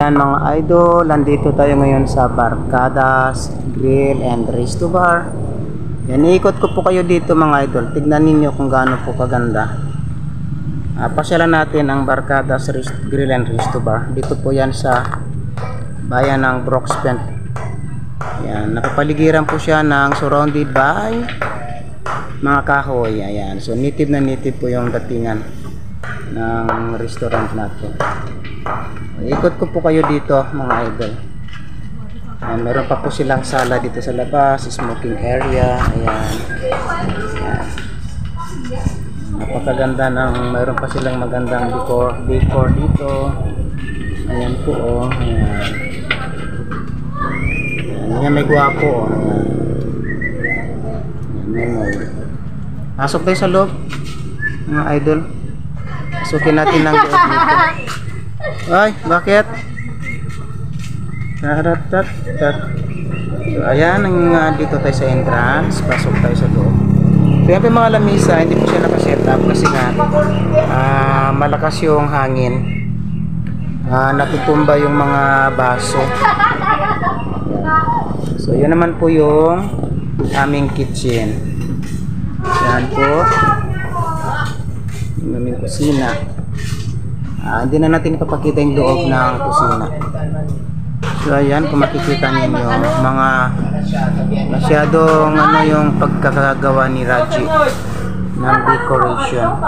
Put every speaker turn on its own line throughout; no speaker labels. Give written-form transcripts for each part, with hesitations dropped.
Yan mga idol, nandito tayo ngayon sa Barkadas Grill and Resto Bar. Yan, iikot ko po kayo dito mga idol. Tignan ninyo kung gaano po kaganda. Pasyalan natin ang Barkadas Grill and Resto Bar. Dito po yan sa bayan ng Broxpent. Yan, napapaligiran po siya ng surrounded by mga kahoy. Ayan, so native na native po yung datingan ng restaurant natin. Ikot ko po kayo dito mga idol. Ayan, meron pa po silang sala dito sa labas, smoking area. Ayan. Ayan. Napakaganda ng, meron pa silang magandang decor dito. Ayan po oh. Ayan. Ayan, may gwapo oh. Ayan. Ayan. Pasok tayo sa loob mga idol. Pasukin natin ng loob dito. Ay, bakit? So, ayan, dito tayo sa entrance. Pasok tayo sa loob. So, yan po yung mga lamisa. Hindi po siya nakaset up kasi nga malakas yung hangin. Natutumba yung mga baso. So, yan naman po yung aming kitchen. Yan po yung aming kusina. Hindi na natin ipapakita yung loob ng kusina. So ayan, kung makikita ninyo mga masyadong yung pagkakagawa ni Raji ng decoration.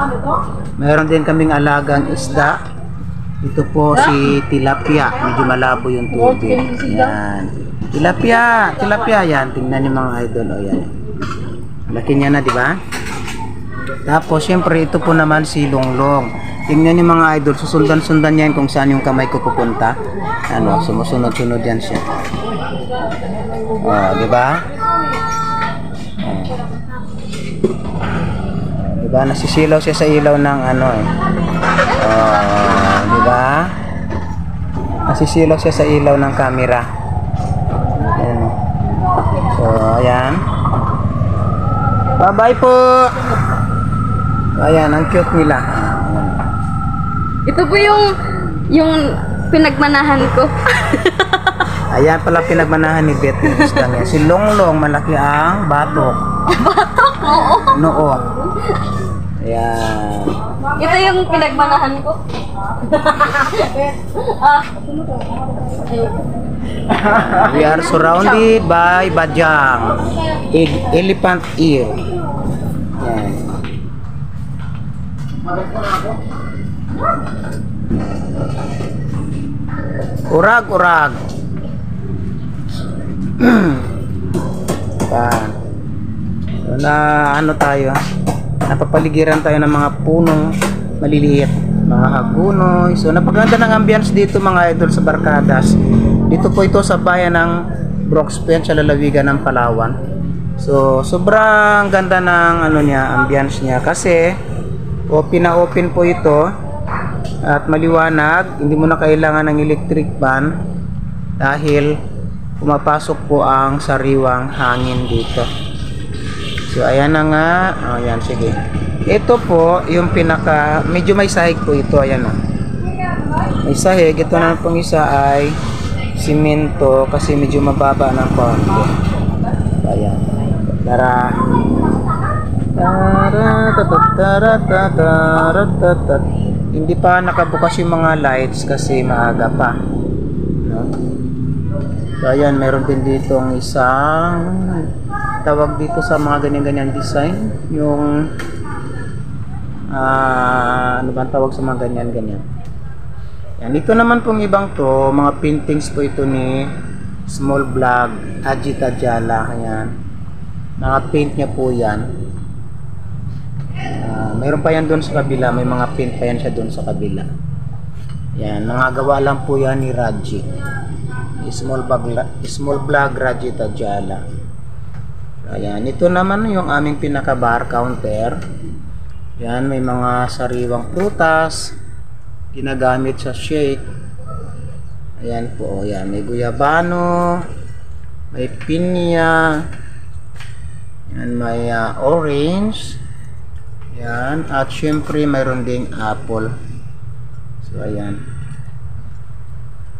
Mayroon din kaming alagang isda. Ito po si tilapia. Medyo malabo yung tubig. Ayan. Tilapia yan. Tingnan niyo mga idol. O yan. Laki niya na, di ba? Tapos syempre ito po naman si Longlong. Tingnan niyo mga idol, susundan-sundan yan kung saan yung kamay ko pupunta. Ano, sumusunod-sunod yan siya. Oh, di ba? Oh. Di ba? Nasisilaw siya sa ilaw ng ano eh. Oh, di ba? Nasisilaw siya sa ilaw ng camera. Ayan. So, ayan. Bye-bye po. Ayan, ang cute nila.
Ito po yung pinagmanahan ko.
Ayan pala pinagmanahan ni Beth ng isda niya. Si Longlong, malaki ang batok.
Batok? Oo.
Noo. Ayan.
Ito yung pinagmanahan ko.
We are surrounded by Bajang. Elephant ear. Ayan. Urag. So, ano tayo? Napapaligiran tayo ng mga punong maliliit, mga hagunoy. So napaganda ng ambience dito mga idol sa Barkadas. Dito po ito sa bayan ng Broxpent sa lalawigan ng Palawan. So sobrang ganda ng ambience niya kasi open na open po ito at maliwanag, hindi mo na kailangan ng electric fan dahil pumapasok po ang sariwang hangin dito. So ayan na nga, ayan, sige. Ito po yung pinaka, medyo may sahig po ito, ayan na. May sahig, ito na pong isa ay simento kasi medyo mababa ng konti. Ayan. Hindi pa nakabukas yung mga lights kasi maaga pa, no? So ayan, meron din dito ang isang tawag dito sa mga ganyan-ganyan design, yung ano ba tawag sa mga ganyan-ganyan. Yan, dito naman pong ibang to, mga paintings po ito ni Small Vlog Ajita Jala. Ayan, mga paint niya po yan. Mayroon pa yan doon sa kabila, may mga paint pa yan siya doon sa kabila. Yan, nangagawa lang po yan ni Raji. Small Vlog Raji Tajala. Ayan, ito naman yung aming pinaka bar counter. Yan, may mga sariwang prutas ginagamit sa shake. Ayan po, yan, may guyabano, may pinya, yan, may orange. Yan, at syempre mayroon ding apple. So ayan.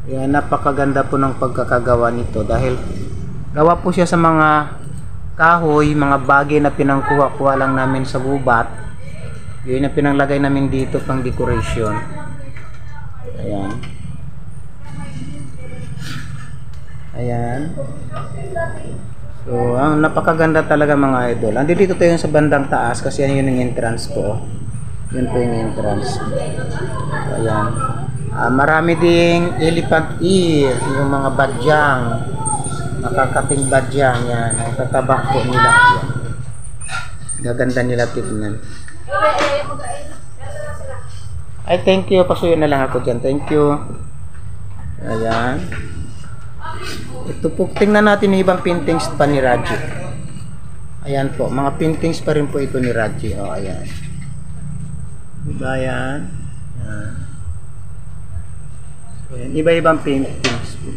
Yan, napakaganda po ng pagkakagawa nito dahil gawa po siya sa mga kahoy, mga bagay na pinangkuha-kuha lang namin sa gubat. Yun na pinanglagay namin dito pang decoration. Ayan. Ayan. So, ang napakaganda talaga mga idol. Andito tayo sa bandang taas kasi yan yung entrance po. Yun po yung entrance. Ayan. Marami ding elephant ear, yung mga badyang. Nakakating badyang yan. Ang tatabak po nila. Yan. Gaganda nila tignan. Ay, thank you. Pasuyo na lang ako dyan. Thank you. Ayan. Ito po, tingnan natin yung ibang paintings pa ni Raji. Ayan po, mga paintings pa rin po ito ni Raji. O, ayan. Diba yan? Ayan. So, ayan. Iba-ibang paintings po.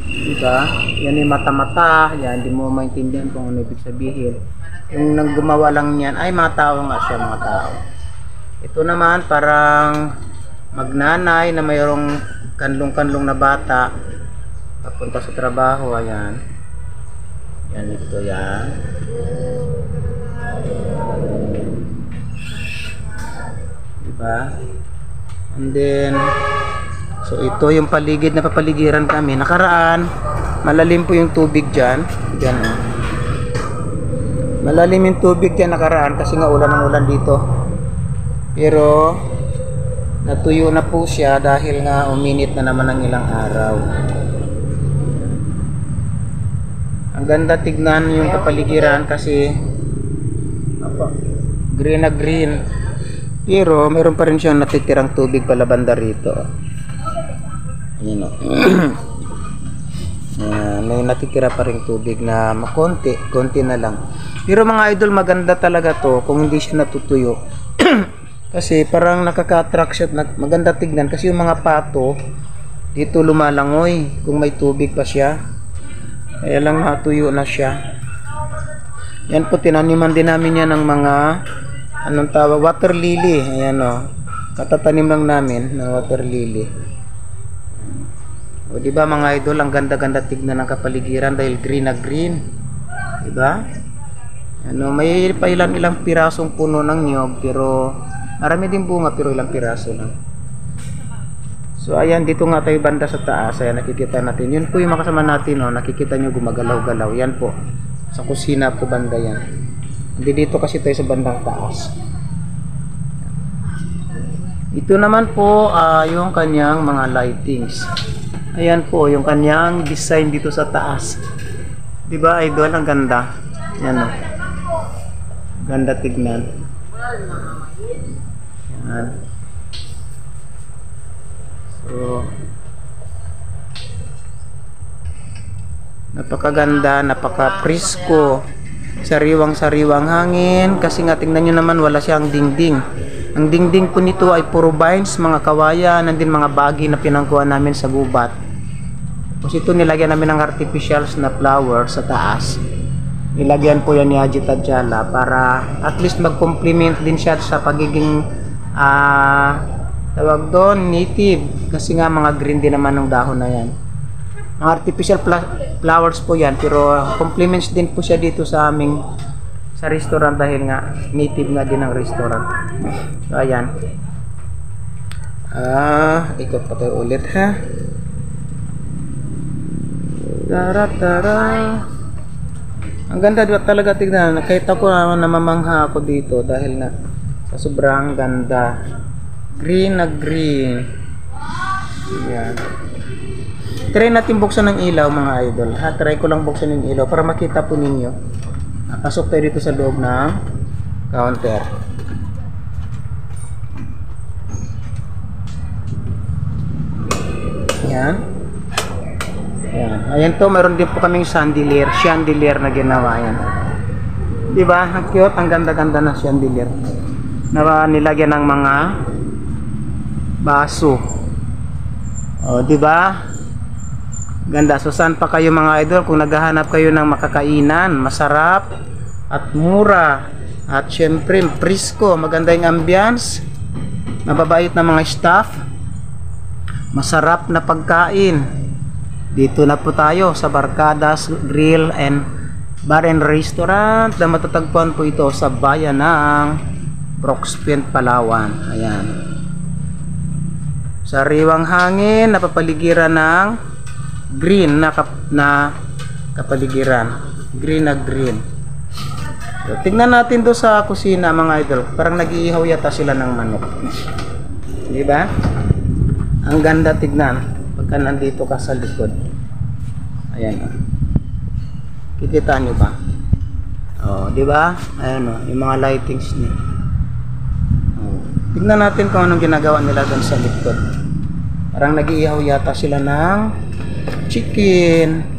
Diba? Yan yung mata-mata. Yan, di mo maintindihan kung ano ibig sabihin. Yung nang gumawa lang niyan, ay mga tao nga siya, mga tao. Ito naman, parang magnanay na mayroong kanlong-kanlong na bata papunta sa trabaho. Ayan. Yan ito, yan. Diba? And then, so ito yung paligid na papaligiran kami. Nakaraan, malalim po yung tubig dyan. Yan, malalim yung tubig dyan nakaraan kasi nga ulan ng ulan dito. Pero natuyo na po siya dahil nga uminit na naman ng ilang araw. Ang ganda tignan yung kapaligiran kasi green na green. Pero meron pa rin siyang natitirang tubig pala banda rito. Ayan o. May natitira pa rin tubig na konti na lang. Pero mga idol, maganda talaga to kung hindi siya natutuyo. Kasi parang nakaka-attract siya, maganda tignan kasi yung mga pato dito lumalangoy kung may tubig pa siya. Kaya lang natuyo na siya. Yan po, tinaniman din namin yan ng mga anong tawag, water lily. Ayan o, katatanim lang namin ng water lily. O diba mga idol, ang ganda-ganda tignan ng kapaligiran dahil green na green. Diba? Ano, may pa ilang pirasong puno ng niyog pero marami din bunga pero ilang piraso lang. So ayan, dito nga tayo banda sa taas. Ayan, nakikita natin. Yun po yung makasama natin, no? Nakikita nyo gumagalaw-galaw. Yan po. Sa kusina po banda yan. Hindi dito kasi tayo sa bandang taas. Ito naman po yung kanyang mga lightings. Ayan po yung kanyang design dito sa taas. Diba idol, ang ganda. Yan o. Ganda tignan. Yan. So, napakaganda, napaka-presko. Sariwang-sariwang hangin. Kasi nga tingnan nyo naman, wala siyang dingding. Ang dingding po nito ay puro vines, mga kawayan, nandin mga bagi na pinangkuha namin sa gubat. Tapos ito nilagyan namin ng artificials na flower sa taas. Nilagyan po yan ni Haji Tadjala para at least mag-complement din siya sa pagiging tawag doon, native. Kasi nga mga green din naman ng dahon na yan. Mga artificial flowers po yan, pero complements din po siya dito sa aming sa restaurant dahil nga native nga din ang restaurant. So ayan. Ikot pa tayo ulit ha. Tara. Ang ganda diba talaga tignan. Nakita ko na namamangha ako dito dahil na sa sobrang ganda. Green na green. Ayan. Try natin buksan ng ilaw mga idol. Ha, try ko lang buksan ng ilaw para makita po ninyo. Pasok tayo dito sa loob ng counter. Ayan. Ayan. Ayan to, meron din po kaming chandelier na ginawa yan. Diba? Ang cute, ang ganda-ganda na chandelier. Na nilagyan ng mga baso. O, diba? Ganda. So, saan pa kayo mga idol kung naghahanap kayo ng makakainan, masarap at mura at syempre presko, maganda yung ambience, mababait na mga staff, masarap na pagkain. Dito na po tayo sa Barkadas Grill and Bar and Restaurant na matatagpuan po ito sa bayan ng Broxpin, Palawan. Ayan. Sariwang hangin, napapaligiran ng green na kapaligiran. Green na green. So, tingnan natin do sa kusina mga idol. Parang nag-iihaw yata sila ng manok. Di ba? Ang ganda tignan pagka nandito ka sa likod. Ayan. Kikita nyo ba? Oh, di ba? Ayan oh, yung mga lightings niya. Oh. Tignan natin kung anong ginagawa nila doon sa likod. Parang nag-iihaw yata sila ng chicken.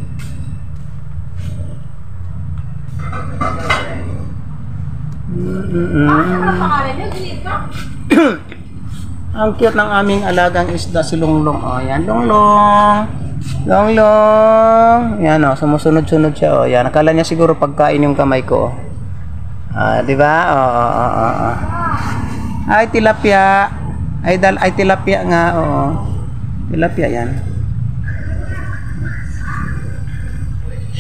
Ang cute ng aming alagang isda si Longlong. Oh, yan Longlong. Longlong. Yan oh, sumusunod-sunod siya. Oh, yan. Akala niya siguro pagkain yung kamay ko. Ah, di ba? Oh. Ay tilapia. Ay tilapia nga. Oo. Tilapia yan.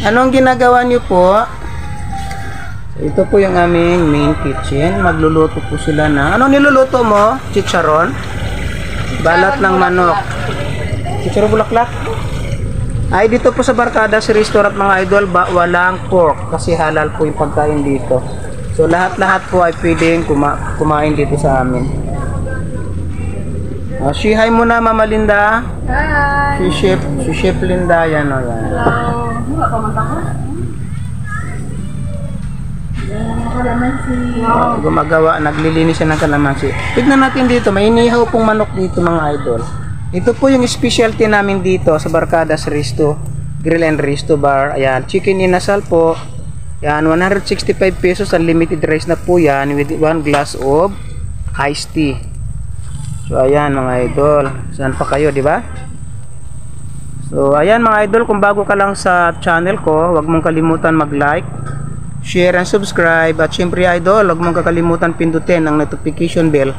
Anong ginagawa niyo po? Ito po yung aming main kitchen. Magluluto po sila na. Ano niluluto mo? Chicharon? Balat ng manok. Chicharon bulaklak? Ay, dito po sa Barkadas Restaurant mga idol, walang pork kasi halal po yung pagkain dito. So, lahat-lahat po ay pwedeng kumain dito sa amin. Si hi muna, Mama Linda.
Hi!
Si Chef Linda. Yan o, yan. Gumagawa, naglilinis siya ng kalamansi. Tignan natin dito, may inihaw pong manok dito mga idol. Ito po yung specialty namin dito sa Barkadas Grill and Resto Bar. Ayan, chicken inasal po. Yan, 165 pesos, unlimited rice na po yan with 1 glass of iced tea. So ayan mga idol, saan pa kayo, di ba? So ayan mga idol, kung bago ka lang sa channel ko, huwag mong kalimutan mag-like, share and subscribe. At syempre idol, huwag mong kakalimutan pindutin ang notification bell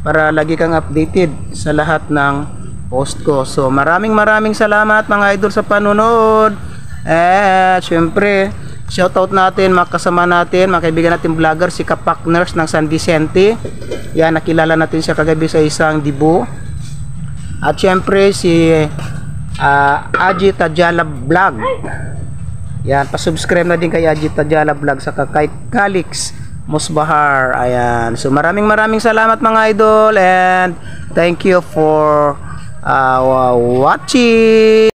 para lagi kang updated sa lahat ng post ko. So maraming salamat mga idol sa panonood. At syempre shoutout natin mga kasama natin, mga kaibigan natin vlogger, si Kapak Nurse ng San Vicente. Yan, nakilala natin siya kagabi sa isang dibo. At syempre si Aji Tajala Vlog. Yan, pa-subscribe na din kay Aji Tajala Vlog sa kay Calix Musbahar. Ayan. So maraming salamat mga idol and thank you for watching.